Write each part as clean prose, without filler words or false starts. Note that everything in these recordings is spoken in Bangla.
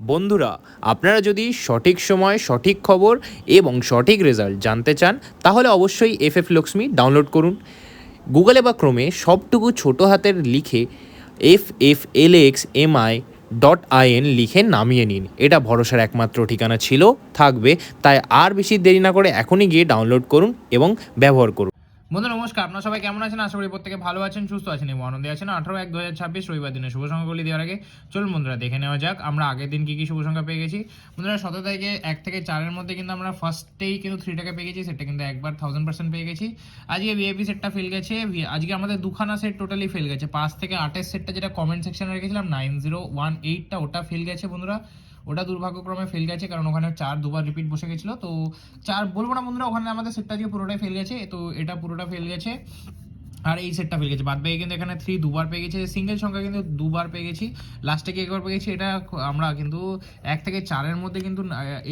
বন্ধুরা, আপনারা যদি সঠিক সময় সঠিক খবর এবং সঠিক রেজাল্ট জানতে চান তাহলে অবশ্যই এফএফ লক্ষ্মী ডাউনলোড করুন। গুগলে বা ক্রোমে সবটুকু ছোট হাতের লিখে FFLXMI.in লিখে নামিয়ে নিন। এটা ভরসার একমাত্র ঠিকানা ছিল, থাকবে। তাই আর বেশি দেরি না করে এখনই গিয়ে ডাউনলোড করুন এবং ব্যবহার করুন। বন্ধুরা নমস্কার, আপনারা সবাই কেমন আছেন? আশা করি প্রত্যেকে ভালো আছেন, সুস্থ আছেন এবং আনন্দে আছেন। 18/1/2026 রবিবার দিনে শুভ সংখ্যাগুলি দেওয়ার আগে চলুন বন্ধুরা দেখে নেওয়া যাক আমরা আগের দিন কী কী শুভ সংখ্যা পেয়ে গেছি। বন্ধুরা 17 তারিখে 1 থেকে 4-এর মধ্যে কিন্তু আমরা ফার্স্টেই কিন্তু 3 টাকা পেয়ে গেছি, সেটা কিন্তু একবার 1000% পেয়ে গেছি। আজকে ভিআইপি সেটটা ফেল গেছে, আজকে আমাদের দুখানা সেট টোটালি ফেল গেছে। 5 থেকে 8-এর সেটটা যেটা কমেন্ট সেকশনে রেখেছিলাম 9018টা, ওটা ফেল গেছে বন্ধুরা। ওটা দুর্ভাগ্যক্রমে ফেল গেছে, কারণ ওখানে 4 দুবার রিপিট বসে গেছিলো। তো 4 বলবো না বন্ধুরা, ওখানে আমাদের সেটটা আজকে পুরোটাই ফেল গেছে। তো এটা পুরোটা ফেল গেছে আর এই সেটটা ফেল গেছে। বাদ বাকি কিন্তু এখানে 3 দুবার পেয়ে গেছে, সিঙ্গেল সংখ্যা কিন্তু দুবার পেয়ে গেছি, লাস্টে কি একবার পেয়ে গেছি। এটা আমরা কিন্তু 1 থেকে 4-এর মধ্যে কিন্তু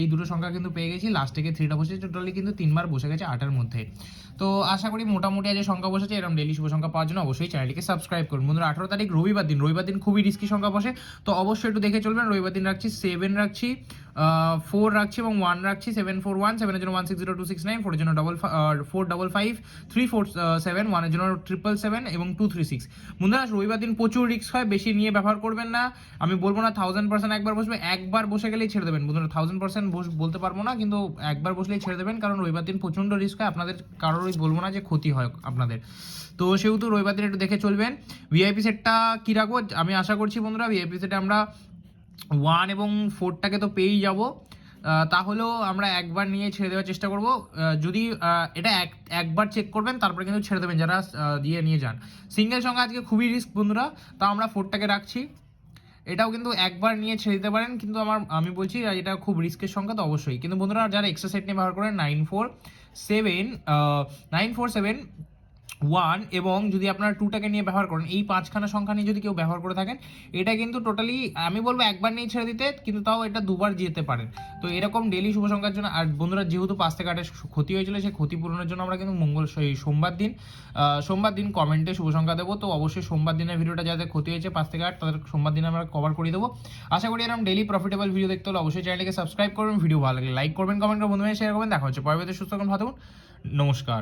এই দুটো সংখ্যা কিন্তু পেয়ে গেছি, লাস্ট থেকে 3টা বসেছে, টোটালি কিন্তু 3বার বসে গেছে 8-এর মধ্যে। তো আশা করি মোটামুটি আজ সংখ্যা বসেছে, এরকম ডেলি শুভ সংখ্যা পাওয়ার জন্য অবশ্যই চ্যানেলটিকে সাবস্ক্রাইব করুন। বন্ধুরা 18 তারিখ রবিবার দিন খুবই রিস্কি সংখ্যা বসে, তো অবশ্যই একটু দেখে চলবেন। রবিবার দিন রাখছি 7 রাখছি, 4 রাখছি এবং 1 রাখছি। 741, 7-এর জন্য 160269, 4-এর জন্য 455, 347, 1-এর জন্য 777 এবং 236। বন্ধুরা রবিবার দিন প্রচুর রিস্ক হয়, বেশি নিয়ে ব্যবহার করবেন না। আমি বলবো না 1000% একবার বসবে, একবার বসে গেলেই ছেড়ে দেবেন। বন্ধুরা 1000% বলতে পারবো না, কিন্তু একবার বসলেই ছেড়ে দেবেন, কারণ রবিবার দিন প্রচণ্ড রিস্ক হয়। আপনাদের কারোরই বলবো না যে ক্ষতি হয় আপনাদের, তো সেহেতু রবিবার দিন একটু দেখে চলবেন। ভিআইপি সেটটা কী রাখবো আমি আশা করছি বন্ধুরা, ভিআইপি সেটে আমরা 1 এবং 4টাকে তো পেয়েই যাব, তাহলেও আমরা একবার নিয়ে ছেড়ে দেওয়ার চেষ্টা করব। যদি এটা একবার চেক করবেন, তারপরে কিন্তু ছেড়ে দেবেন যারা দিয়ে নিয়ে যান। সিঙ্গেল সংখ্যা আজকে খুবই রিস্ক বন্ধুরা, তাও আমরা 4টাকে রাখছি। এটাও কিন্তু একবার নিয়ে ছেড়ে দিতে পারেন, কিন্তু আমি বলছি এটা খুব রিস্কের সংখ্যা, তো অবশ্যই। কিন্তু বন্ধুরা যারা এক্সট্রা সেট নিয়ে ব্যবহার করেন 947 1 এবং যদি আপনারা 2টাকে নিয়ে ব্যবহার করেন, এই 5খানা সংখ্যা নিয়ে যদি কেউ ব্যবহার করে থাকেন, এটা কিন্তু টোটালি আমি বলবো একবার নিয়ে ছেড়ে দিতে, কিন্তু তাও এটা দুবার যেতে পারেন। তো এরকম ডেলি শুভ সংখ্যার জন্য। আর বন্ধুরা যেহেতু 5 থেকে 8-এর ক্ষতি হয়েছিল, সেই ক্ষতি পূরণের জন্য আমরা কিন্তু সোমবার দিন কমেন্টে শুভ সংখ্যা দেবো। তো অবশ্যই সোমবার দিনের ভিডিওটা যাদের ক্ষতি হয়েছে 5 থেকে 8, তাদের সোমবার দিনে আমরা কভার করে দেবো। আশা করি এরকম ডেলি প্রফিটেবল ভিডিও দেখতে হলে অবশ্যই চ্যানেলটিকে সাবস্ক্রাইব করবেন। ভিডিও ভালো লাগলে লাইক করবেন, কমেন্ট করে বন্ধুদের শেয়ার করবেন। দেখা হচ্ছে পরবর্তী সুস্থ থাকুন, ভালো থাকুন, নমস্কার।